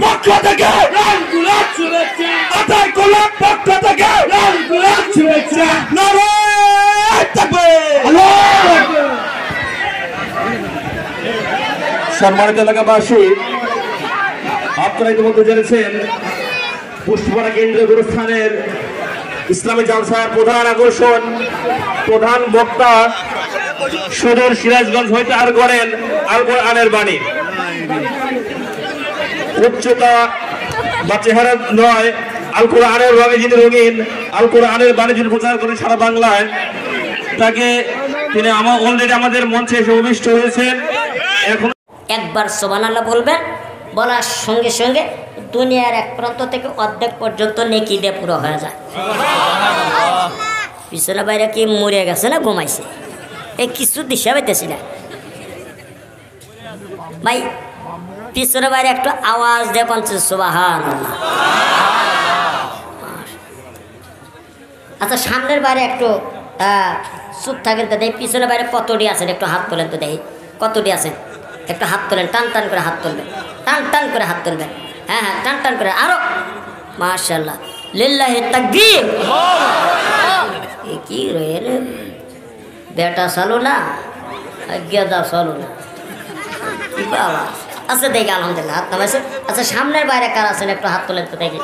পক্ষ থেকে আদায় করলাম পক্ষ থেকে সম্মানিত এলাকাবাসী, আপনারা ইতিমধ্যে জেনেছেন পুষ্পপাড়া কেন্দ্রীয় গুরুস্থানের ইসলামী জালসার প্রধান আকর্ষণ, প্রধান বক্তা সুদূর সিরাজগঞ্জ হইতে আর করেন আল কোরআনের বাণী। উচ্চতা বা চেহারা নয়, আল কোরআনের রঙে যিনি রঙিন, আল কোরআনের বাণী যিনি প্রচার করেন সারা বাংলায়, তাকে তিনি অলরেডি আমাদের মঞ্চে এসে উপবিষ্ট হয়েছেন। এখন একবার সুবহানাল্লাহ বলবেন, বলার সঙ্গে সঙ্গে দুনিয়ার এক প্রান্ত থেকে অর্ধেক পর্যন্ত নেকি দিয়ে পুরো হয়ে যায়। পিছনে বাইরে কি মরে গেছে না ঘুমাইছে, এই কিছু দিশা পাইতেছি না ভাই। পিছনে বাইরে একটু আওয়াজ দিয়ে বলছে সুবহানাল্লাহ। আচ্ছা, সামনের বাইরে একটু চুপ থাকেন তো দেখি, পিছনে বাইরে কতটি আছেন একটু হাত তোলেন তো দেখি, কতটি আছেন একটু হাত তোলেন, টান টান করে হাত তুলবেন, টান টান করে হাত তুলবেন, হ্যাঁ হ্যাঁ টান টান করে আরো। মাশাআল্লাহ, লিল্লাহি তাকবীর। কি রে বেটা চালু না, গেদা চালু না, কি বাবা। আচ্ছা দেখি আলহামদুলিল্লাহ হাত নামাইছে। আচ্ছা, সামনের বাইরে কার আছেন একটু হাত তোলেন তো দেখি।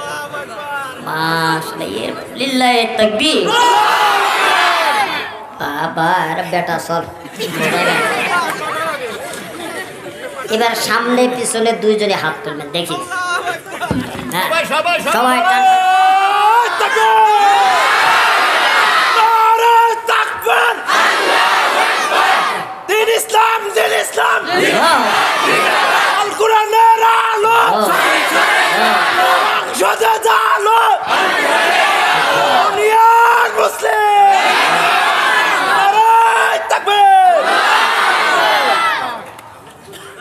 মাশাআল্লাহ, লিল্লাহি তাকবীর। বাবা বেটা চল। এবার সামনে পিছনে দুইজনে হাত তুলবেন দেখি, হ্যাঁ সবাই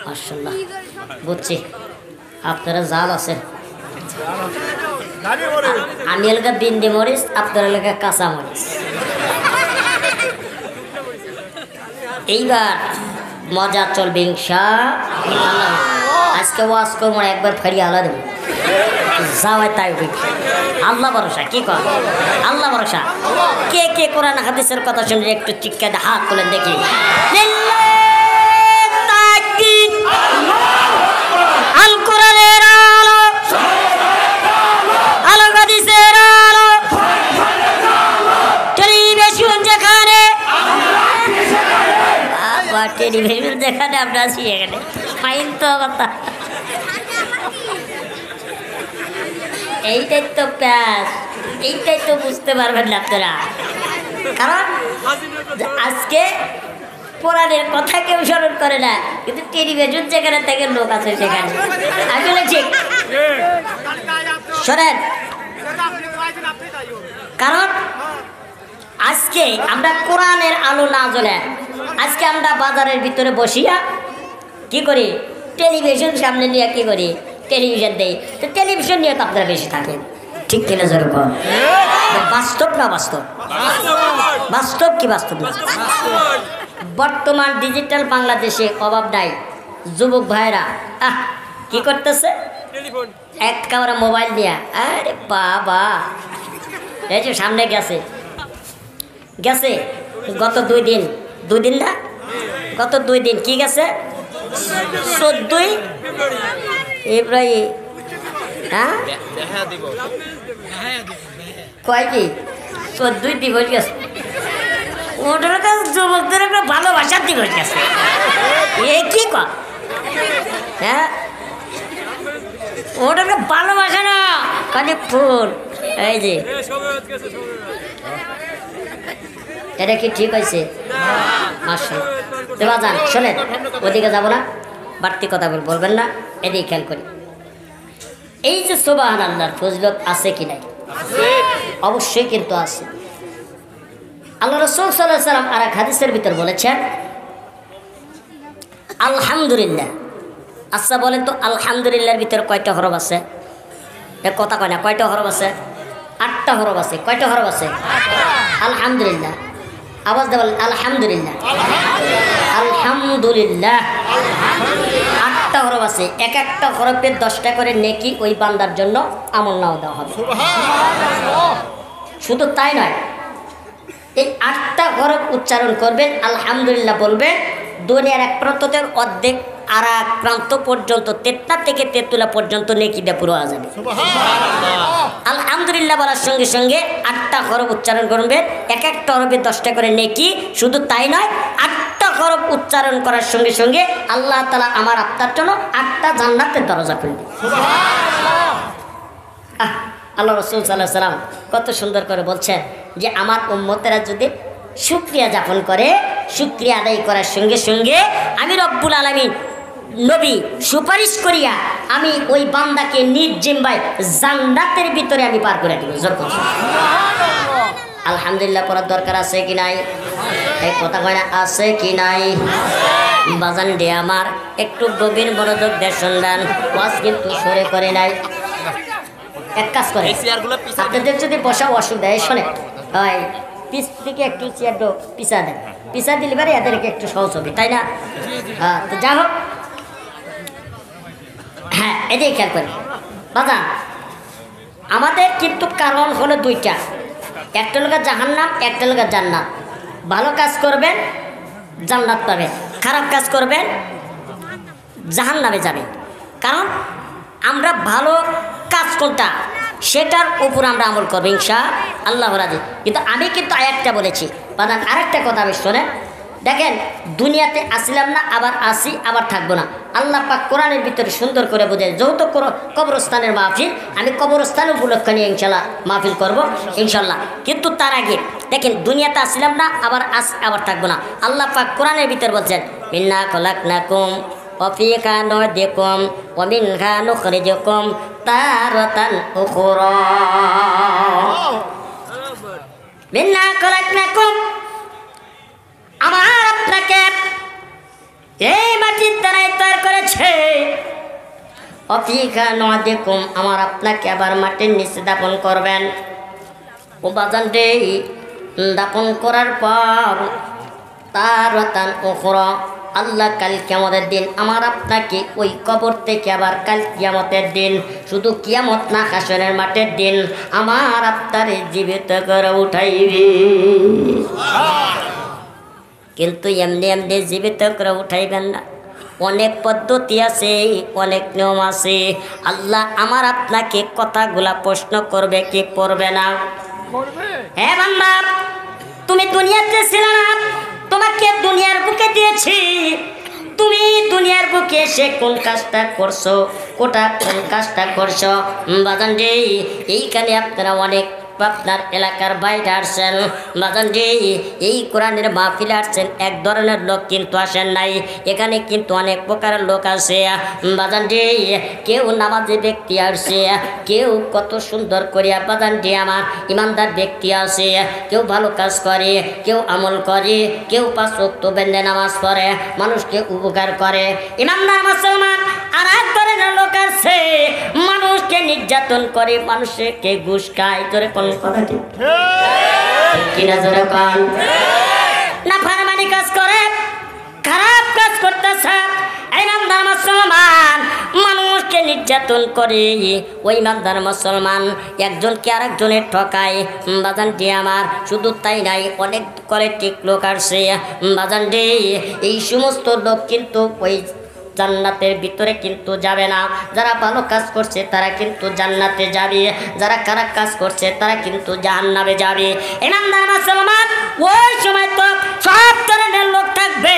মাশাআল্লাহ। বুঝছি আপনারা জাল আছেন, আমি এলাকা বিন্দি মরিচ, আপনার এলাকা কাঁচা মরিচ। এইবার মজা চলবে ইনশাআল্লাহ। আজকে ওয়াজ করবো না, একবার ফেরিয়ে আলা দেবো, যাওয়ায় তাই আল্লাহ ভরসা। কি কর আল্লাহ ভরসা। কে কে কোরআন হাদিসের কথা শুনলে একটু চিৎকার হাত তোলেন দেখি। আল কোরআনের আলো, আলো হাদিসের আলো, টেলিভিশন যেখানে, টেলিভিশন যেখানে আমরা আছি এখানে ফাইন তো কথা। এইটাই তো প্যাস, এইটাই তো বুঝতে পারবেন না আপনারা। কারণ আজকে কোরআনের কথা কেউ স্মরণ করে না, কিন্তু টেলিভিশন যেখানে থেকে লোক আছে সেখানে। আসলে ঠিক শোনেন, কারণ আজকে আমরা কোরআনের আলো না জ্বলে, আজকে আমরা বাজারের ভিতরে বসিয়া কি করি, টেলিভিশন সামনে নিয়ে কি করি, টেলিভিশন দেই। তো টেলিভিশন নিয়ে তো আপনারা বেশি থাকেন, ঠিক কিনা যেরকম বাস্তব না বাস্তব, বাস্তব কি বাস্তব না। বর্তমান ডিজিটাল বাংলাদেশে অভাব নাই। যুবক ভাইরা কি করতেছে, একেবারে মোবাইল নিয়ে, আরে বাবা এই যে সামনে গেছে গেছে গত 2 দিন না, গত 2 দিন কি গেছে, 14ই ফেব্রুয়ারি। হ্যাঁ কয় কি 14ই দিবস গেছে। ওটার কাছে যুবকদের একটা ভালোবাসার দিবস গেছে। এ কি কর, হ্যাঁ ওটা একটা ভালোবাসা না, খালি ফুল। এই যে এটা কি ঠিক হয়েছে? মাশাআল্লাহ। যান শোনেন, ওদিকে যাবো না, বাড়তি কথা বলবেন না, এদিকে খেয়াল করি। এই যে সুবহানাল্লাহর ফজিলত আছে কি নাই? অবশ্যই কিন্তু আছে। আল্লাহ রাসূল সাল্লাল্লাহু আলাইহি ওয়াসাল্লাম আর এক হাদিসের ভিতর বলেছেন আলহামদুলিল্লাহ। আচ্ছা বলেন তো, আলহামদুলিল্লাহর ভিতরে কয়টা হরফ আছে? এ কথা কয় না, কয়টা হরফ আছে? 8টা হরফ আছে। কয়টা হরফ আছে? আলহামদুলিল্লাহ। আওয়াজ দিয়ে বলেন আলহামদুলিল্লাহ। আলহামদুলিল্লাহ। 8টা 8টা হরফ আছে, এক একটা হরফের 10টা করে নেকি ওই বান্দার জন্য আমলনামা দেওয়া হবে। শুধু তাই নয়, এই 8টা হরফ উচ্চারণ করবেন, আলহামদুলিল্লাহ বলবেন, দুনিয়ার এক প্রান্ত থেকে অর্ধেক আর এক প্রান্ত পর্যন্ত, তেতলা থেকে তেতুলা পর্যন্ত নেকি দিয়ে পুরো হয়ে যাবে। আলহামদুলিল্লাহ বলার সঙ্গে সঙ্গে 8টা হরফ উচ্চারণ করবেন, এক একটা হরফে 10টা করে নেকি। শুধু তাই নয়, 8টা হরফ উচ্চারণ করার সঙ্গে সঙ্গে আল্লাহ তাআলা আমার আপনার জন্য 8টা জান্নাতের দরজা খুলে দিবেন। আল্লাহ রাসূল সাল্লাল্লাহু আলাইহি ওয়াসাল্লাম কত সুন্দর করে বলছেন যে আমার উম্মতেরা যদি শুকরিয়া যাপন করে, শুকরিয়া আদায় করার সঙ্গে সঙ্গে আমি রব্বুল আলামিন নবী সুপারিশ করিয়া আমি ওই বান্দাকে নিজ জিম্মায় জান্নাতের ভিতরে আমি পার করে দিব। আলহামদুলিল্লাহ পড়ার দরকার আছে কি নাই? এই কথা কয় না, আছে কি নাই? বাজান দে আমার একটু গভীর মনোযোগ দিয়ে শুনবেন, ওয়াজ কিন্তু সরে করে নাই। এক কাজ করে, আপনাদের যদি বসা অসুবিধা হয় শোনে হয়, পিছ থেকে একটু চেয়ার পিছা দেন, পিছা দিলে পারে এদেরকে একটু সহজ হবে, তাই না? হ্যাঁ, তো যা হোক, হ্যাঁ এটাই খেয়াল করি বাজান। আমাদের কিন্তু কারণ হলো দুইটা, একটা লোক জাহান্নাম, একটা লোক জান্নাত। ভালো কাজ করবেন জান্নাত পাবেন, খারাপ কাজ করবেন জাহান্নামে যাবেন। কারণ আমরা ভালো কাজ কোনটা সেটার উপর আমরা আমল করবো ইনশাআল্লাহ রাজি। কিন্তু আমি কিন্তু আরেকটা বলেছি বাদান, আরেকটা কথা আমি শোনেন। দেখেন, দুনিয়াতে আসিলাম না, আবার আসি, আবার থাকবো না। আল্লাহ পাক কোরআনের ভিতরে সুন্দর করে বোঝায়, যেহেতু কবরস্থানের মাহফিল, আমি কবরস্থান উপলক্ষে নিয়ে ইনশাল্লাহ মাহফিল করবো ইনশাল্লাহ। কিন্তু তার আগে দেখেন, দুনিয়াতে আসিলাম না, আবার আসি, আবার থাকবো না। আল্লাহ পাক কোরআনের ভিতরে বলছেন, মিন্না খলাকনাকুম ওয়াফিকা নুদিকুম ওয়া মিনহা নুখরিজুকুম তারাতান উখরা। মিন্না খলাকনাকুম, আমার আপনাকে এই মাটির দ্বারাই তৈরি করেছে। ওয়াফিকা নুদিকুম, আমার আপনাকে আবার মাটির নিচে দাপন করবেন। ও বাজান রে, দাপন করার পর তারাতান উখরা, আল্লাহ কাল কিয়ামতের দিন আমার আপনাকে ওই কবর থেকে আবার কাল কিয়ামতের দিন, শুধু কিয়ামত না, হাসরের মাঠের দিন আমার আপনারে জীবিত করে উঠাইবে। কিন্তু এমনি এমনি জীবিত করে উঠাইবেন না, অনেক পদ্ধতি আছে, অনেক নিয়ম আছে। আল্লাহ আমার আপনাকে কথাগুলা প্রশ্ন করবে কি করবে না? হ্যাঁ বান্দা, তুমি দুনিয়াতে ছিলে না, তোমাকে দুনিয়ার বুকে দিয়েছি, তুমি দুনিয়ার বুকে এসে কোন কাজটা করছো, কোন কাজটা করছো বাজান রে। এইখানে আপনারা অনেক আপনার এলাকার বাইরে আসছেন বাজান রে, এই কোরআনের মাহফিলে আসছেন, এক ধরনের লোক কিন্তু আসেন নাই। এখানে কিন্তু অনেক প্রকারের লোক আছে বাজান রে। কেউ নামাজি ব্যক্তি আসছে, কেউ কত সুন্দর করিয়া বাজান রে আমার ইমানদার ব্যক্তি আছে, কেউ ভালো কাজ করে, কেউ আমল করে, কেউ 5 ওয়াক্ত বেঁধে নামাজ পড়ে, মানুষকে উপকার করে, ইমানদার মুসলমান। আর এক ধরনের লোক আছে, মানুষকে নির্যাতন করে, মানুষকে ঘুষ খায়। তোরে কোন কথা ঠিক কিনা? জোরে কোন। না ফারমানি কাজ করে, খারাপ কাজ করতেছে, ইমানদার মুসলমান মানুষকে নির্যাতন করে, ওই ইমানদার মুসলমান একজনকে আরেকজনের ঠকায় বাজানটি আমার। শুধু তাই নাই, অনেক কলেক্টিভ লোক আসছে বাজানটি। এই সমস্ত লোক কিন্তু ওই জান্নাতের ভিতরে কিন্তু যাবে না। যারা ভালো কাজ করছে তারা কিন্তু জান্নাতে যাবে, যারা খারাপ কাজ করছে তারা কিন্তু জাহান্নামে যাবে। ইমানদার মুসলমান, ওই সময় তো সব ধরনের লোক থাকবে।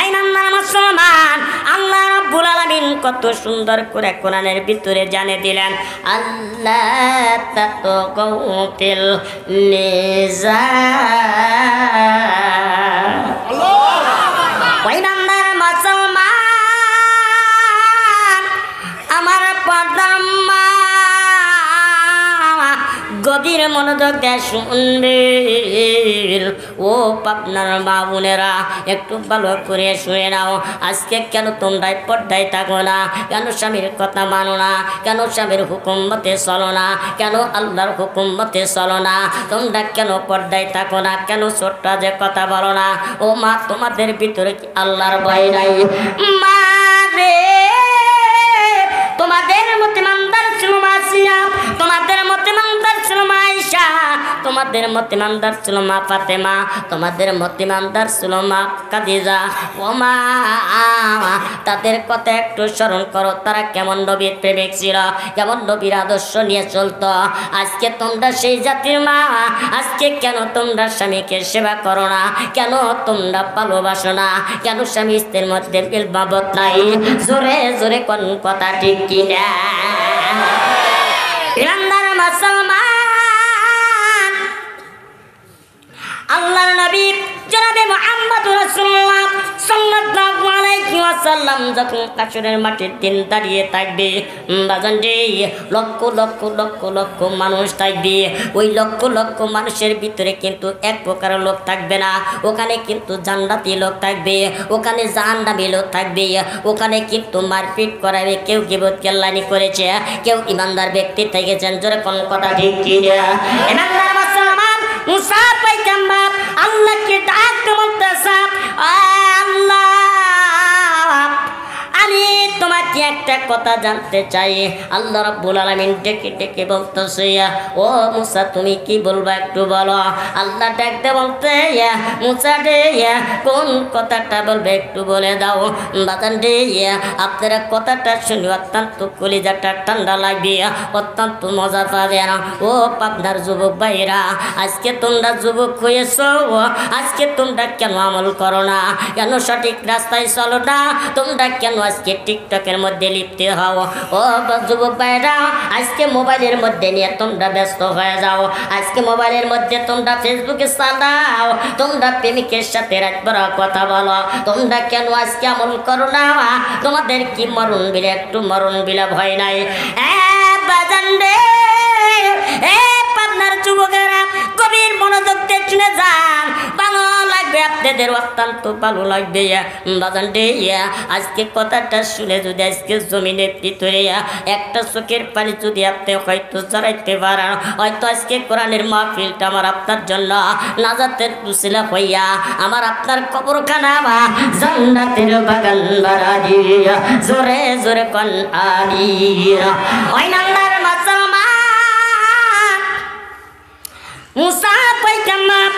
ইমানদার মুসলমান, আল্লাহ রাব্বুল আলামিন কত সুন্দর করে কোরআনের ভিতরে জানিয়ে দিলেন, আল্লাহ তাতাগাউ ফিল মিজান। ওই ইমানদার মুসলমান, আমার পর্দার মা গভীর মনোযোগ দিয়ে শুনবেন। ও পাবনার মা বোনেরা, একটু ভালো করে শুনে নাও। আজকে কেন তোমরা পর্দায় থাকো না? কেন স্বামীর কথা মানো না? কেন স্বামীর হুকুম মতে চলো না? কেন আল্লাহর হুকুম মতে চলো না? তোমরা কেন পর্দায় থাকো না? কেন ছোট্ট যে কথা বলো না? ও মা, তোমাদের ভিতরে কি আল্লাহর ভয় নাই? মা রে তোমাদের মতে ইমানদার ছিল মা ফাতেমা, তোমাদের মতে ইমানদার ছিল মা খাদিজা। ও মা, তাদের কথা একটু স্মরণ করো, তারা কেমন নবীর প্রেমিক ছিল, কেমন নবীর আদর্শ নিয়ে চলতো। আজকে তোমরা সেই জাতির মা, আজকে কেন তোমরা স্বামীকে সেবা করো না, কেন তোমরা ভালোবাসো না, কেন স্বামী স্ত্রীর মধ্যে মিল মহব্বত নাই? জোরে জোরে কোন কথা ঠিক কিনা? ইমানদার মুসলমান, আল্লাহর নবী জনাবে মুহাম্মদুর রাসূলুল্লাহ সাল্লাল্লাহু আলাইহি ওয়াসাল্লাম যখন কাসরের মাটির দিন দাঁড়িয়ে থাকবে, বাজান রে, লক্ষ লক্ষ লক্ষ লক্ষ মানুষ থাকবে। ওই লক্ষ লক্ষ মানুষের ভিতরে কিন্তু এক প্রকার লোক থাকবে না, ওখানে কিন্তু জান্নাতি লোক থাকবে, ওখানে জাহান্নামী লোক থাকবে, ওখানে কিন্তু মারপিট করাবে, কেউ গীবত কেল্লানি করেছে, কেউ ইমানদার ব্যক্তি থেকেছেন। জোরে কোন কথা ঠিক কি? ইমানদার মুসলমান মুসা পয়গম্বর আল্লাহকে ডাকতে বলতেছে, আল্লাহ আমি তোমাকে একটা কথা জানতে চাই। আল্লাহ রাব্বুল আলামিন ডেকে ডেকে বলতেছে, ও মুসা তুমি কি বলবা একটু বলো। আল্লাহ ডাকতে বলতে, মুসা রে কোন কথাটা বলবে একটু বলে দাও। বাতান রে, আপনারা কথাটা শুনে অত্যন্ত কলিজাটা ঠান্ডা লাগবে, অত্যন্ত মজা পাবেন। ও পাবনার যুবক ভাইরা, আজকে তোমরা যুবক হয়েছো, আজকে তোমরা কেন আমল করো না, কেন সঠিক রাস্তায় চলো না, তোমরা কেন আজকে টিকটকের মধ্যে লিপ্ত হও? ও যুবক ভাইরা, আজকে মোবাইলের মধ্যে নিয়ে তোমরা ব্যস্ত হয়ে যাও, আজকে মোবাইলের মধ্যে তোমরা ফেসবুকে চালাও, তোমরা প্রেমিকের সাথে রাত ভর কথা বলো, তোমরা কেন আজকে আমল করো না? তোমাদের কি মরণ বিলে একটু মরণ বিলা ভয় নাই? বাজান রে, পাবনার যুবকেরা গভীর মনোযোগ দিয়ে শুনে যান, ভালো লাগবে আপনাদের, অত্যন্ত ভালো লাগবে। বাজান রে, আজকে কথাটা শুনে যদি আজকে জমিনের ভিতরে একটা চোখের পানি যদি আপনি হয়তো জড়াইতে পারেন, হয়তো আজকে কোরআনের মাহফিলটা আমার আপনার জন্য নাজাতের উসিলা হইয়া আমার আপনার কবরখানা জান্নাতের বাগান বাড়ি। জোরে জোরে কোন আমিন। ওই নান্দার মুসলমান মুসা পয়গম্বর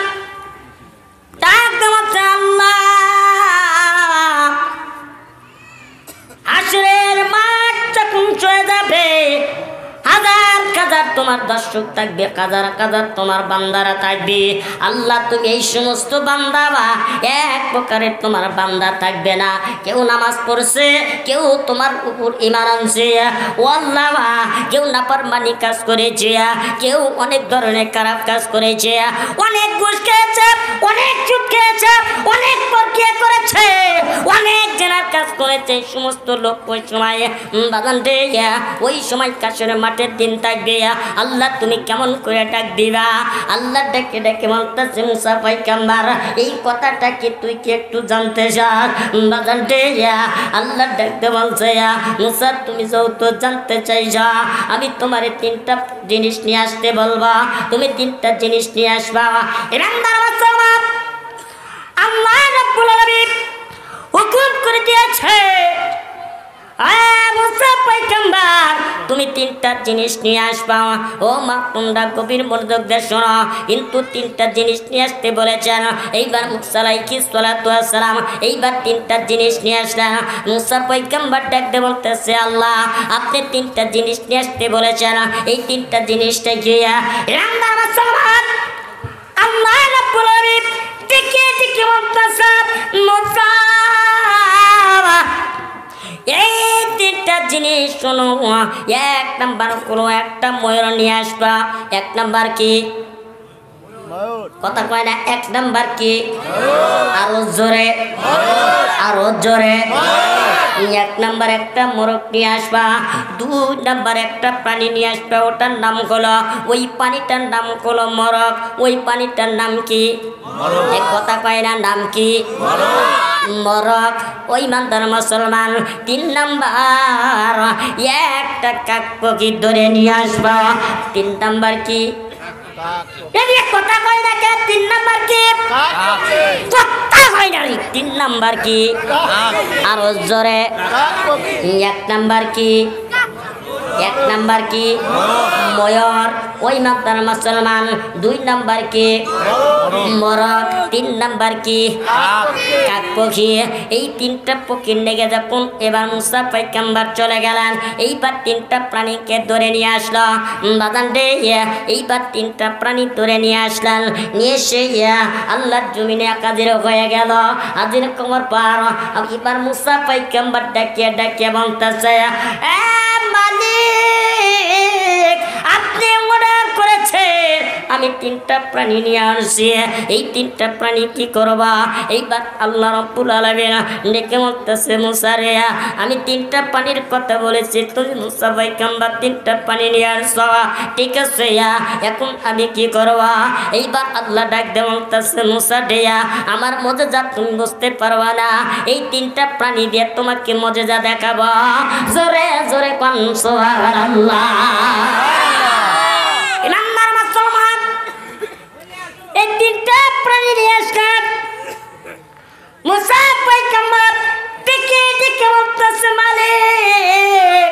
ডাকতে বলছে, আল্লাহ হাসরের মাঠ যখন চলে যাবে, হাজার হাজার তোমার দর্শক থাকবে, হাজার হাজার তোমার বান্দারা থাকবে। আল্লাহ তুমি এই সমস্ত বান্দা এক প্রকারের তোমার বান্দা থাকবে না, কেউ নামাজ পড়ছে, কেউ তোমার উপর ঈমান আনছে, ও আল্লাহ কেউ নাফরমানি কাজ করেছে, কেউ অনেক ধরনের খারাপ কাজ করেছে, অনেক ঘুষ খেয়েছে, অনেক সুদ খেয়েছে, অনেক প্রক্রিয়া করেছে, অনেক জেনার কাজ করেছে। সমস্ত লোক ওই সময় বাগান রে, ওই সময় কাশের মাঠের দিন থাকবে। আল্লাহ তুমি কেমন করে ডাক দিবা? আল্লাহ ডেকে ডেকে বলতেছে, মুসা পয়গম্বর এই কথাটা কি তুই কি একটু জানতে চাস? বাগান রে, আল্লাহ ডাকতে বলছে, মুসা তুমি যেহেতু জানতে চাইছ, আমি তোমার তিনটা জিনিস নিয়ে আসতে বলবা, তুমি তিনটা জিনিস নিয়ে আসবা। ইমানদার মুসলমান, আল্লাহ রাব্বুল আলামিন হুকুম করে দিয়েছে, মুসা পয়গম্বর তুমি তিনটা জিনিস নিয়ে আসবা। ও মা, তোমরা গভীর মনোযোগ দিয়ে শোনো, কিন্তু তিনটা জিনিস নিয়ে আসতে বলেছেন। এইবার মুসা আলাইহিস সালাতু ওয়াস সালাম এইবার তিনটা জিনিস নিয়ে আসলেন। মুসা পয়গম্বর ডাকতে বলতেছে, আল্লাহ আপনি তিনটা জিনিস নিয়ে আসতে বলেছেন, এই তিনটা জিনিসটা গিয়া ইমানদার মুসলমান আল্লাহ রাব্বুল আলামিন ডেকে ডেকে বলতেছে, মুসা এই তিনটা জিনিস শোনো। এক নাম্বার কোনো একটা ময়ূর নিয়ে আসবা। এক নাম্বার কি? কথা কয় না। এক নাম্বার কি? আরো জোরে, আরো জোরে। এক নাম্বার একটা মোরগ নিয়ে আসবা। দুই নাম্বার একটা প্রাণী নিয়ে আসবা, ওটার নাম হলো, ওই পানিটার নাম হলো মোরগ। ওই পানিটার নাম কি? এক কথা কয় না, নাম কি? মোরগ। ওই মানদার মুসলমান তিন নাম্বার একটা কাক পাখি ধরে নিয়ে আসবা। তিন নাম্বার কি? কথা কয় না কে? তিন নাম্বার কি? কথা কয় না। তিন নাম্বার কি? আরো জোরে। এক নাম্বার কি? এক নাম্বার কি? ময়ূর। ওই মাতার মুসলমান 2 নাম্বার কি মরক 3 নাম্বার কি কাক পক্ষী এই 3টা পক্ষীর লেগে যখন এবার মুসা পয়গম্বর চলে গেলেন এইবার 3টা প্রাণীকে ধরে নিয়ে আসলো বাদান রে এইবার 3টা প্রাণী ধরে নিয়ে আসলেন নিয়ে এসে আল্লাহর জমিনে হাজির হয়ে গেল হাজির কমর পার এবার মুসা পয়গম্বর ডাকিয়ে ডাকিয়ে বলতেছে এ মালিক আপনি অর্ডার করেছেন আমি 3টা প্রাণী নিয়ে আসছি এই 3টা প্রাণী কি করবা এইবার আল্লাহ রাব্বুল আলামিন ডেকে বলতেছে মুসা রে আমি 3টা প্রাণীর কথা বলেছি তুমি মুসা পয়গম্বর 3টা প্রাণী নিয়ে আসছো ঠিক আছে এখন আমি কি করবা এইবার আল্লাহ ডাক দিয়ে বলতেছে মুসা রে আমার মজেজা তুমি বুঝতে পারবা না এই 3টা প্রাণী দিয়ে তোমাকে মজেজা দেখাবো জোরে জোরে কোন সুবহানাল্লাহ ইমানদার মুসলমান এই 3টা প্রাণী নিয়ে আসলেন মুসা পয়গম্বর দেখে দেখে বলতেছে মালিক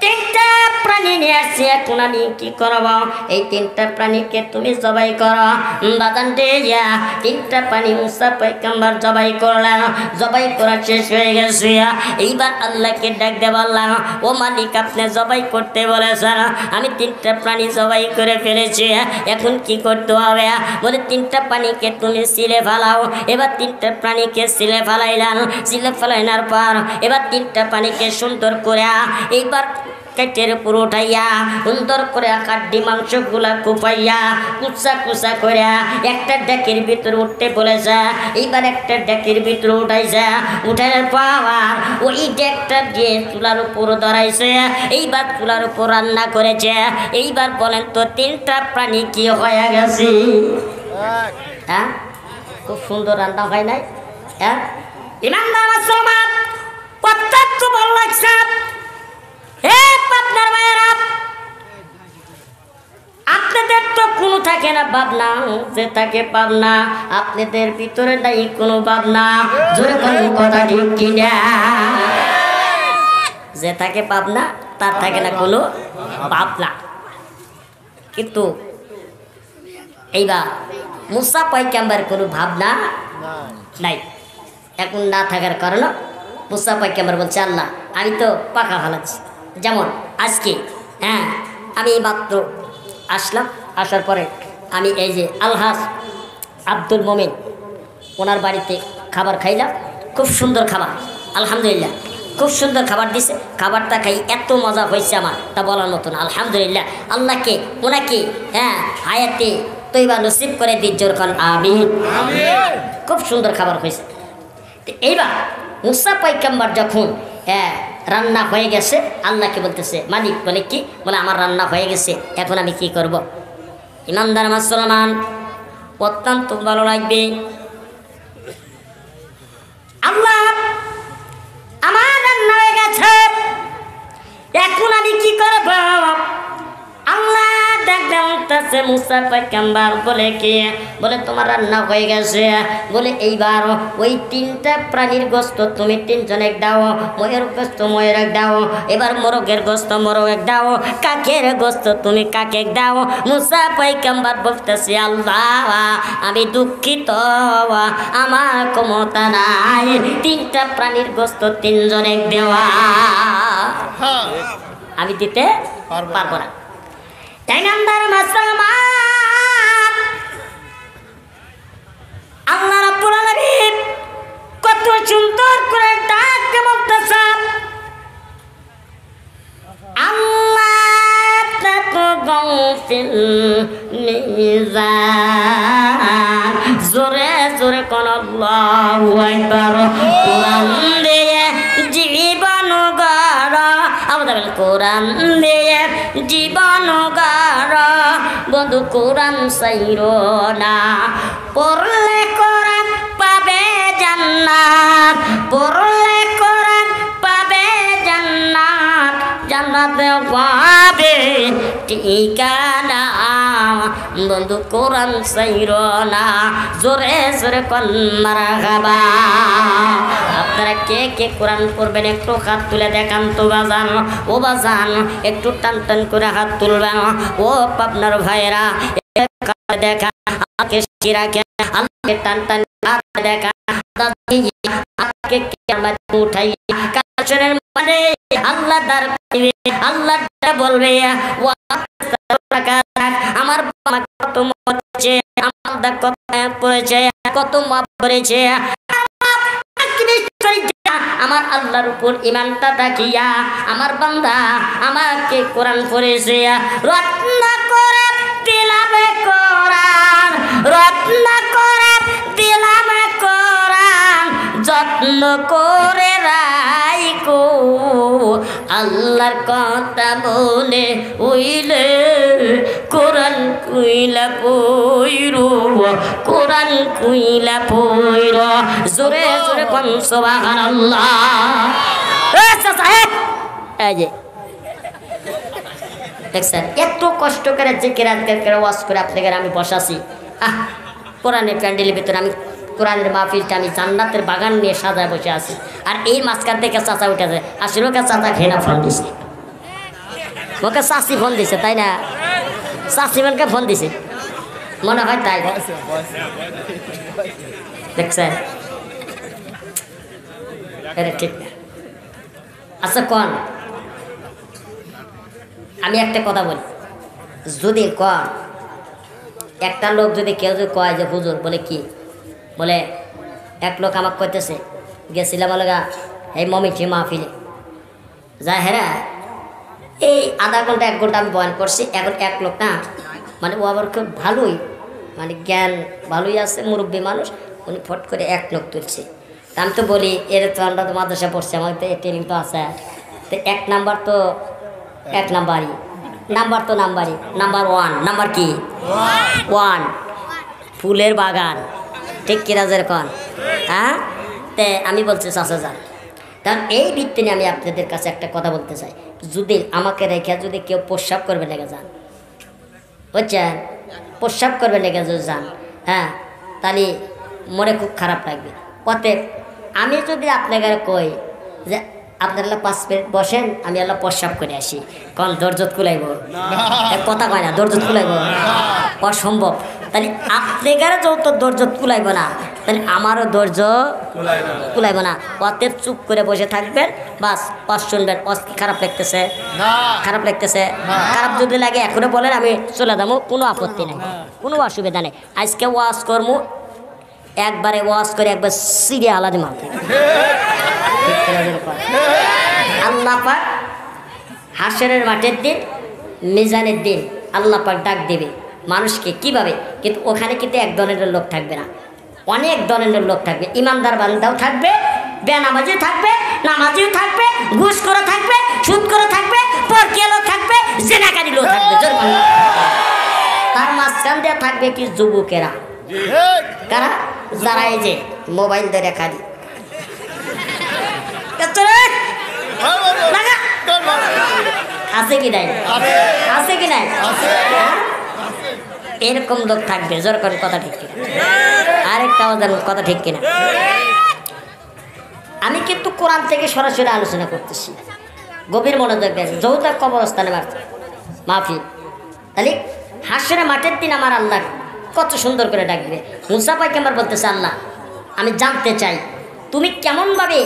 3টা প্রাণী নিয়ে আসছি এখন আমি কি করবো এই 3টা প্রাণীকে তুমি জবাই করো বাদান রে 3টা প্রাণী মুসা পয়গম্বর জবাই করলেন জবাই করা শেষ হয়ে গেছে এইবার আল্লাহকে ডাক দিয়ে বললাম ও মালিক আপনি জবাই করতে বলেছেন আমি 3টা প্রাণী জবাই করে ফেলেছি এখন কি করতে হবে বলে 3টা প্রাণীকে তুমি সিলে ফেলাও এবার 3টা প্রাণীকে সিলে ফেলাইলেন সিলে ফেলাইনার পর এবার 3টা প্রাণীকে সুন্দর করে এইবার কেটের উপর উঠাইয়া সুন্দর করে কাড্ডি মাংসগুলা কুপাইয়া কুচা কুচা করে একটা ডেকের ভিতরে উঠতে বলেছে এইবার একটা ডেকের ভিতরে উঠাইছে উঠানোর পর ওই ডেকটা দিয়ে চুলার উপর ধরাইছে এইবার চুলার উপর রান্না করেছে এইবার বলেন তো 3টা প্রাণী কি হয়ে গেছে হ্যাঁ খুব সুন্দর রান্না হয় নাই হ্যাঁ ইমানদার মুসলমান অত্যন্ত ভালো লাগছে আপনাদের তো কোনো থাকে না ভাবনা যে থাকে পাবনা আপনাদের ভিতরে নাই কোনো ভাবনা জোরে কোনো কথা ঠিক কিনা যে থাকে পাবনা তার থাকে না কোনো ভাবনা কিন্তু এইবার মুসা পয়গম্বরের কোনো ভাবনা নাই এখন না থাকার কারণে মুসা পয়গম্বর বলছে আল্লাহ আমি তো পাকা হালাচ্ছি যেমন আজকে হ্যাঁ আমি মাত্র আসলাম আসার পরে আমি এই যে আলহাজ আব্দুল মোমিন ওনার বাড়িতে খাবার খাইলাম খুব সুন্দর খাবার আলহামদুলিল্লাহ খুব সুন্দর খাবার দিছে খাবারটা খাই এত মজা হয়েছে আমার তা বলার মতন আলহামদুলিল্লাহ আল্লাহকে ওনাকে হ্যাঁ হায়াতে তৈবা নসিব করে দিন জোর খান আমিন খুব সুন্দর খাবার হয়েছে এইবার মুসা পয়গম্বর যখন রান্না হয়ে গেছে আল্লাহকে বলতেছে মালিক বলে কি বলে আমার রান্না হয়ে গেছে এখন আমি কি করব ইমানদার মুসলমান অত্যন্ত ভালো লাগবে আল্লাহ আমার রান্না হয়ে গেছে এখন আমি কি করব আল্লাহ দেখতে মুসা পয়গম্বর বলে কি বলে তোমার রান্না হয়ে গেছে বলে এইবার ওই 3টা প্রাণীর গোস্ত তুমি 3 জনে দাও ময়ের গোস্ত ময়ের দাও এবার মোরগের গোস্ত মোরগ দাও কাকের গোস্ত তুমি কাকে দাও মুসা পয়গম্বর বলতেছে আল্লাহ আমি দুঃখিত আমার ক্ষমতা নাই 3টা প্রাণীর গোস্ত 3 জনে দেওয়া আমি দিতে পারবো না ইমানদার মুসলমান আল্লাহ রাব্বুল আলামিন কত সুন্দর করে ডাক বলতেছে আল্লাহ তাকগাউ ফিল মিজান জোরে জোরে কোন আল্লাহু আকবার কোরআন দিয়ে জীবন গড়া আমাদের কোরআন দিয়ে জীবন গড়া বন্ধু কোরআন সাইরো না পড়লে কোরআন পাবে জান্নাত পড়লে কোরআন পাবে জান্নাত জান্নাতে পাবে ঠিকানা বন্ধু কোরআন সাইরো না জোরে জোরে কোন মারহাবা আপনারা কে কে কোরআন পড়বেন একটু হাত তুলে দেখান তো বাজান। ও বাজান একটু টান টান করে হাত তুলবেন। ও আপনার ভাইয়েরা দেখা আমাকে রাখেন, আল্লাহকে টান টান দেখা আজকে কিয়ামত উঠাই কাশরের মানে আল্লাহ দাঁড় করাবে। আল্লাহ বলবে আমার কত মরছে, আমার কত পড়েছে, কত মাফ করেছে। আমার আল্লাহর উপর ইমানটা রাখিয়া আমার বান্দা আমাকে কোরআন পড়েছে, রত্ন করে দিলাম কোরআন, রত্ন করে দিলাম কোরআন, যত্ন করে রাইকো আল্লাহর কথা বলে উইলে কোরআন কুইলা পইরো, কোরআন কুইলা পইরো। জোরে জোরে কোন সুবহানাল্লাহ। এই যে দেখছেন এত কষ্ট করে জিকির আজকাল করে ওয়াজ করে আপনাকে আমি বসাছি। কোরআনের প্যান্ডেলের ভিতরে আমি কোরআনের মাহফিলটা আমি জান্নাতের বাগান নিয়ে সাজায় বসে আছি। আর এই মাঝখান থেকে চাচা উঠেছে, আসলে ওকে চাচা ঘেনা ফোন দিছে, ওকে চাষি ফোন দিছে, তাই না? চাষি বোনকে ফোন দিছে মনে হয়, তাই দেখছেন? এটা ঠিক না। আচ্ছা কন আমি একটা কথা বলি, যদি কন একটা লোক যদি কেউ যদি কয় যে হুজুর বলে কি বলে, এক লোক আমাকে কইতেছে গেছিলাম লগা এই মমিটি মাহফিলে যা হেরা এই আধা ঘন্টা 1 ঘন্টা আমি বয়ান করছি। এখন এক লোক না মানে ও আবার খুব ভালোই মানে জ্ঞান ভালোই আছে, মুরব্বী মানুষ, উনি ফট করে 1 লোক তুলছে। তা আমি তো বলি এর তো আমরা তো মাদ্রাসা পড়ছি, আমার তো ট্রেনিং তো আছে, তো 1 নাম্বার তো 1 নাম্বারই, নাম্বার তো নাম্বারই, নাম্বার 1 নাম্বার কি 1 ফুলের বাগান, ঠিক কিনা যেরকম। হ্যাঁ তে আমি বলছি চাচা যান, কারণ এই ভিত্তি নিয়ে আমি আপনাদের কাছে একটা কথা বলতে চাই, যদি আমাকে রেখে যদি কেউ প্রস্রাব করবে লেগে যান, বুঝছেন, প্রস্রাব করবে লেগে যদি যান, হ্যাঁ তাহলে মনে খুব খারাপ লাগবে। অতএব আমি যদি আপনাকে কই যে আপনার 5 মিনিট বসেন, আমি আল্লাহ প্রস্রাব করে আসি, কোন দরজত কুলাইব? কথা কয় না, দরজত কুলাইব অসম্ভব। তাহলে আপনার যত দরজত কুলাইব না, তাহলে আমারও ধৈর্য কুলাইব না। অতএব চুপ করে বসে থাকবেন, বাস ওয়াজ শুনবেন। ওয়াজ কি খারাপ লাগতেছে? খারাপ লাগতেছে? খারাপ যদি লাগে এখনো বলেন, আমি চলে যাবো, কোনো আপত্তি নেই, কোনো অসুবিধা নেই। আজকে ওয়াজ করবো, একবারে ওয়াজ করে একবার সিরিয়া আলাদা মারতে। আল্লাহ পাক হাসরের মাঠের দিন, মিজানের দিন আল্লাহ পাক ডাক দেবে মানুষকে কিভাবে, কিন্তু ওখানে কিন্তু 1 ধরনের লোক থাকবে না, অনেক ধরনের লোক থাকবে। ইমানদার বান্দাও থাকবে, বেনামাজিও থাকবে, নামাজিও থাকবে, ঘুষ করে থাকবে, সুদ করে থাকবে, পরকীয়া লোক থাকবে, জেনাকারী লোক থাকবে। তার মাঝখান দিয়ে থাকবে কি যুবকেরা, কারা? যারা এই যে মোবাইল ধরে খালি আছে কি নাই, আছে কি নাই, এরকম লোক থাকবে। জোর করে কথা ঠিক কিনা? আরেকটা কথা ঠিক কিনা? আমি কিন্তু কোরআন থেকে সরাসরি আলোচনা করতেছি, গভীর মনোযোগ দেন। যৌথ কবরস্থানে মাহফিল, তাহলে হাসরের মাঠের দিন আমার আল্লাহ কত সুন্দর করে ডাকবে। মুসা পয়গম্বর বলতেছে, আল্লাহ আমি জানতে চাই তুমি কেমনভাবে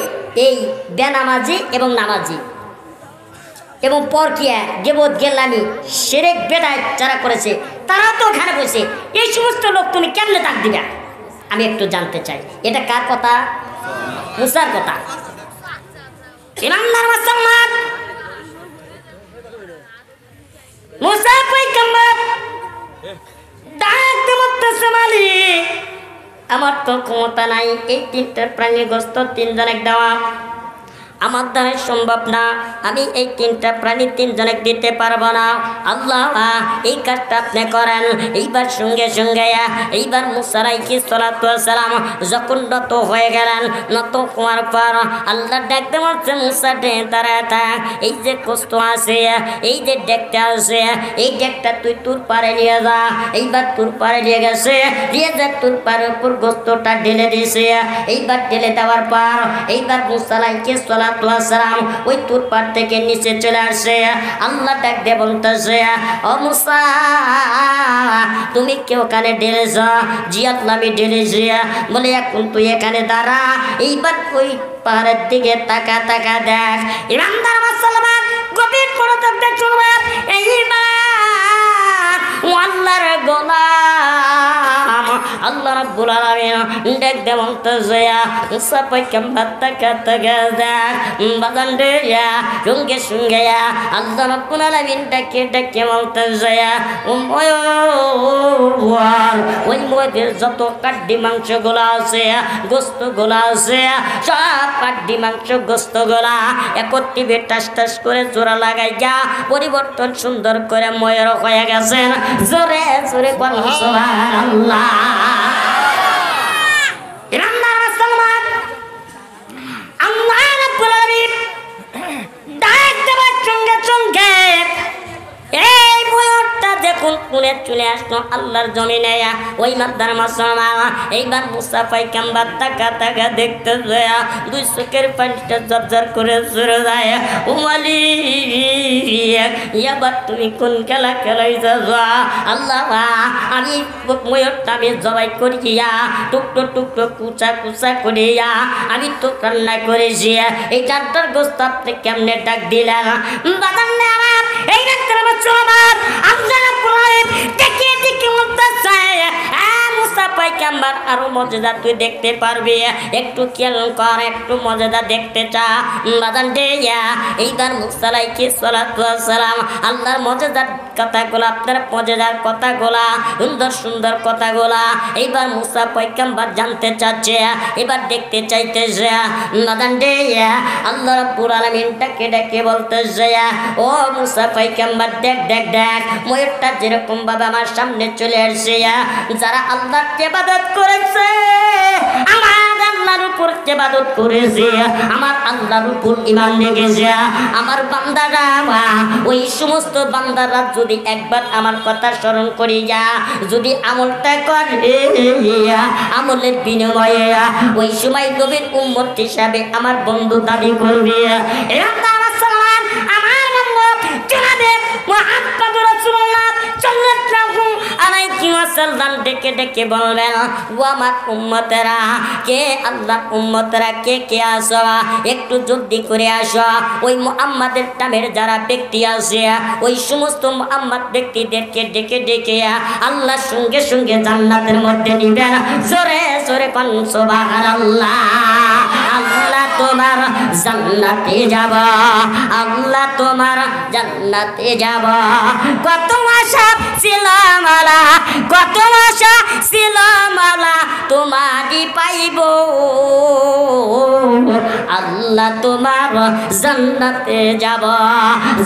এই বেনামাজি এবং নামাজি এবং পরকিয়া গেবত গেলামি শিরক বেদাত যারা করেছে তারা তো ওখানে বসে, এই সমস্ত লোক তুমি কেমনে ডাক দিবে? আমি একটু জানতে চাই। এটা কার কথা? মুসার কথা। ইমানদার মুসলমান মুসা পয়গম্বর ডাকতে বলতেছে, মালিক আমার তো ক্ষমতা নাই এই 3টা প্রাণীগ্রস্ত 3 জনের দেওয়া, আমার দ্বারা সম্ভব না, আমি এই তিনটা প্রাণী তিনজনে দিতে পারবো না। আল্লাহ এই কাজটা আপনি করেন। এইবার সঙ্গে সঙ্গে এইবার মুসা আলাইহিস সালাতু ওয়াস সালাম যখন নত হয়ে গেলেন, নত হওয়ার পর আল্লাহ ডাকতে বলছে, মুসা দাঁড়ায় থাক, এই যে কষ্ট আছে, এই যে ডেকটা আছে, এই ডেকটা তুই তোর পারে নিয়ে যা। এইবার তোর পারে নিয়ে গেছে, নিয়ে যা তোর পারের উপর গোস্তটা ঢেলে দিয়েছে। এইবার ঢেলে দেওয়ার পর এইবার মুসা আলাইহিস সালাতু ওয়াস সালাম ওই তোর পার থেকে নিচে চলে আসছে। আল্লাহ ডাক দিয়ে বলতেছে, ও মুসা তুমি কি ওখানে ঢেলেছ? জি আল্লাহ আমি ঢেলেছি। বলে এখন তুই এখানে দাঁড়া, এইবার ওই পাহাড়ের দিকে তাকা তাকা দেখ। ইমানদার মুসলমান গভীর মনোযোগ দিয়ে শুনবেন। এইবার আল্লাহর গোলাম আল্লাহ রাব্বুল আলামিন ডাক দিয়ে বলতেছে, মুসা পয়গম্বর তাকা তাকা দেখ। বাজান রে সঙ্গে সঙ্গে আল্লাহ রাব্বুল আলামিন ডেকে বলতেছে, ওই মদের যত কাড্ডি মাংসগুলো আছে, গোস্তগুলো আছে, সব কাড্ডি মাংস গোস্তগুলা একত্রিবে টাস টাস করে জোড়া লাগাইয়া পরিবর্তন সুন্দর করে ময়ের হয়ে গেছেন। জোরে জোরে বলুন সুবহানাল্লাহ। ইমানদার মুসলমান, আল্লাহ রাব্বুল আলামিন ডাক দেওয়ার সঙ্গে সঙ্গে এই ময়ূরটা দেখুন পুনে চলে আসলো আল্লাহর জমিনে। ওই মাদ্দার মুসলমান এইবার মুসা পয়গম্বর তাকা তাকা দেখতে যায়, দুই চোখের পানিটা ঝরঝর করে ঝরে যায়। ও মালিক, এবার তুমি কোন খেলা খেলাইছ? আল্লাহ আমি ময়ূরটা আমি জবাই করিয়া টুকটো টুকটো কুচা কুচা করিয়া আমি তো রান্না করেছি। এই চারটার গোস্ত আপনি কেমনে ডাক দিলেন? বাদাম না আমার এই ডাক্তার আমার আল্লাহ দেখে দেখে বলতেছে, মুসা পয়গম্বর আরো মজেদা তুই দেখতে পারবি, একটু খেয়াল কর, একটু মজেদা দেখতে চা। বাদান দে এইবার মুসা আলাইহিস সালাতু ওয়াস সালাম আল্লাহর মজেদার কথাগুলো, আপনার মজেদার কথাগুলা, সুন্দর সুন্দর কথাগুলা এইবার মুসা পয়গম্বর জানতে চাচ্ছে, এবার দেখতে চাইতেছে। বাদান দে আল্লাহ রাব্বুল আলামিন ডেকে বলতেছে, ও মুসা পয়গম্বর দেখ দেখ দেখ, ময়ূরটা যেরকম ভাবে আমার সামনে চলে আসছে, যারা আল্লাহর ইবাদত করেছে, আমার আল্লাহর উপর ইবাদত করেছে, আমার আল্লাহর উপর ঈমান রেখেছে, আমার বান্দারা, ওই সমস্ত বান্দারা যদি একবার আমার কথা স্মরণ করিয়া যদি আমলটা করে, আমলের বিনিময়ে ওই সময় নবীর উম্মত হিসাবে আমার বন্ধু দাবি করবে। আমার বন্ধু জানাবে মুহাম্মদুর রাসূলুল্লাহ সাল্লাল্লাহু আলাইহি ওয়াসাল্লাম ডেকে ডেকে বলবেন, ও আমার উম্মতেরা, কে আল্লাহ উম্মতেরা কে কে আসো, একটু জলদি করে আসো। ওই মুহাম্মাদের নামের যারা ব্যক্তি আছে, ওই সমস্ত মুহাম্মদ ব্যক্তিদেরকে ডেকে ডেকে আল্লাহ সঙ্গে সঙ্গে জান্নাতের মধ্যে নিবেন। জোরে জোরে কোন সুবহানাল্লাহ। আল্লাহ তোমার জান্নাতে যাব, আল্লাহ তোমার জান্নাতে যাব। কত আশা ছিল মালা, কত আশা ছিল মালা তোমারই পাইব, আল্লাহ তোমার জান্নাতে যাব।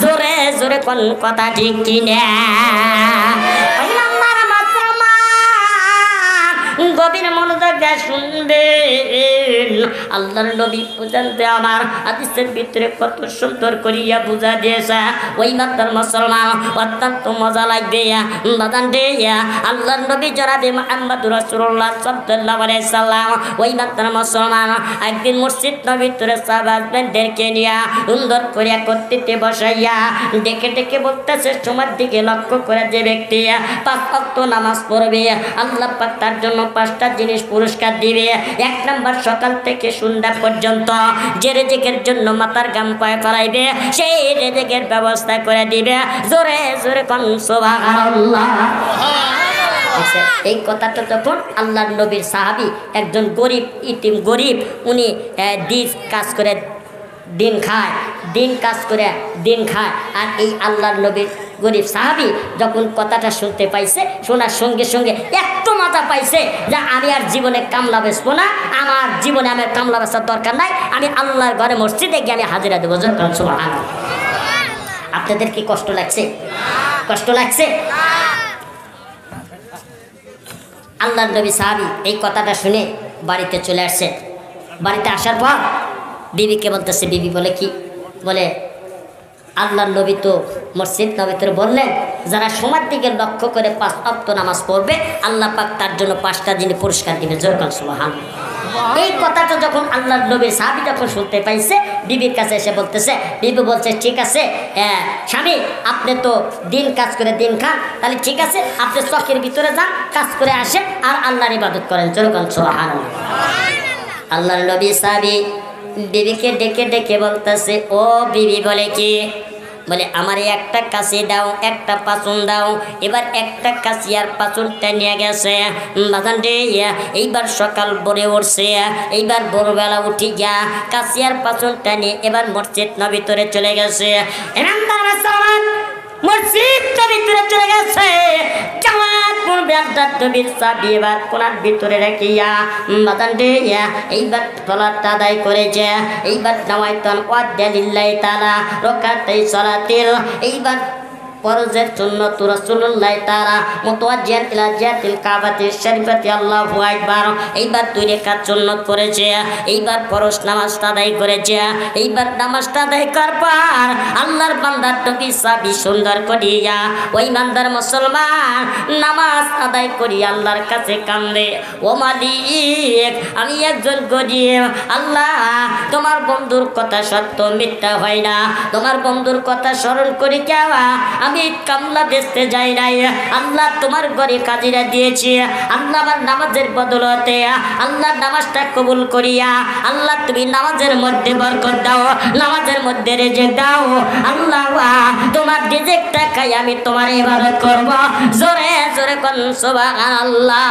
জোরে জোরে কোন কথা ঠিক কিনা? গভীর মনোযোগ দিয়ে শুনবেন। আল্লাহর নবী বুঝাতে আমার হাদিসের ভিতরে কত সুন্দর করিয়া বুঝা দিয়েছে। ওই মাত্র মুসলমান অত্যন্ত মজা লাগবে। বাদান দে আল্লাহর নবী জনাবে মুহাম্মদুর রাসূলুল্লাহ সাল্লাল্লাহু আলাইহি সাল্লাম ওই মাত্র মুসলমান একদিন মসজিদ নবীর ভিতরে সাহাবাদেরকে নিয়ে সুন্দর করে একত্রিতে বসাইয়া ডেকে ডেকে বলতেছে, সময়ের দিকে লক্ষ্য করে যে ব্যক্তি 5 ওয়াক্ত নামাজ পড়বে, আল্লাহ পাক তার জন্য 5টা জিনিস পুরস্কার দিবে। 1 নাম্বার, সকাল থেকে সন্ধ্যা পর্যন্ত যে রিজিকের জন্য মাথার ঘাম পায়ে ফেলাইবে, সেই রিজিকের ব্যবস্থা করে দিবে। জোরে জোরে কোন সুবহানাল্লাহ। এই কথাটা তখন আল্লাহর নবীর সাহাবী একজন গরিব ইতিম গরিব, উনি দিন কাজ করে দিন খায়, দিন কাজ করে দিন খায়। আর এই আল্লাহর নবীর গরিব সাহাবি যখন কথাটা শুনতে পাইছে, শোনার সঙ্গে সঙ্গে এত মজা পাইছে যে আমি আর জীবনে কামলা বেচবো না, আমার জীবনে আমার কামলা বেচার দরকার নাই, আমি আল্লাহর ঘরে মসজিদে গিয়ে আমি হাজিরা দেবো। সুবহানাল্লাহ। আপনাদের কি কষ্ট লাগছে? কষ্ট লাগছে? আল্লাহর নবী সাহাবী এই কথাটা শুনে বাড়িতে চলে আসছে। বাড়িতে আসার পর বিবিকে বলতেছে, বিবি বলে কি বলে, আল্লাহর নবী তো মসজিদ নবীতে বললেন যারা সময়ের দিকে লক্ষ্য করে 5 ওয়াক্ত নামাজ পড়বে আল্লাহ পাক তার জন্য 5টা দিনে পুরস্কার দিবে। জোরকার সুবহানাল্লাহ। এই কথাটা যখন আল্লাহর নবীর সাহাবী যখন শুনতে পাইছে, বিবির কাছে এসে বলতেছে, বিবি বলছে ঠিক আছে স্বামী, আপনি তো দিন কাজ করে দিন খান, তাহলে ঠিক আছে আপনি চকের ভিতরে যান, কাজ করে আসেন আর আল্লাহর ইবাদত করেন। জোরকার সুবহানাল্লাহ। আল্লাহর নবী সাহাবী বিবিকে ডেকে ডেকে বলতেছে, ও বিবি বলে কি বলে, আমারে একটা কাশি দাও, একটা পাচন দাও। এবার একটা কাশি আর পাচনটা নিয়ে গেছে বাজান রে। এইবার সকাল ভোরে উঠছে, এইবার ভোরবেলা উঠি গিয়া কাশি আর পাচনটা নিয়ে এবার মসজিদ নবীতরে চলে গেছে। মসজিদটা ভিতরে চলে গেছে, জামাত পড়বে আল্লাহর নবীর সাহাবী এবার কোরআন ভিতরে রাখিয়া বাজান রে এইবার সালাত আদায় করেছে। এইবার নামাইতান ওয়াদা লিল্লাহি তাআলা রাকাতাই সালাতিল, এইবার ফরজের সুন্নাত রাসূলুল্লাহ তাআলা মুতাওয়াজ্জিহান ইলা জিহাতিল কাবাতি শরীফাতি আল্লাহু আকবার। এইবার 2 রাকাত সুন্নাত করেছে, এইবার ফরজ নামাজটা আদায় করেছে। এইবার নামাজটা আদায় করার পর আল্লাহর বান্দার নবী সাহাবী সুন্দর করিয়া ওই বান্দার মুসলমান নামাজ আদায় করি আল্লাহর কাছে কান্দে, ও মালিক আমি একজন গরীব, আল্লাহ তোমার বন্ধুর কথা সত্য মিথ্যা হয় না, তোমার বন্ধুর কথা স্মরণ করি কেওয়া আমি কামলা বেচতে যাই নাই, আল্লাহ তোমার ঘরে কাজিরা দিয়েছি, আল্লাহ আমার নামাজের বদলতে আল্লাহ নামাজটা কবুল করিয়া আল্লাহ তুমি নামাজের মধ্যে বরকত দাও, নামাজের মধ্যে রিজিক দাও, আল্লাহ তোমার রিজিকটা খাই আমি তোমার ইবাদত করব। জোরে জোরে কোন সুবহানাল্লাহ।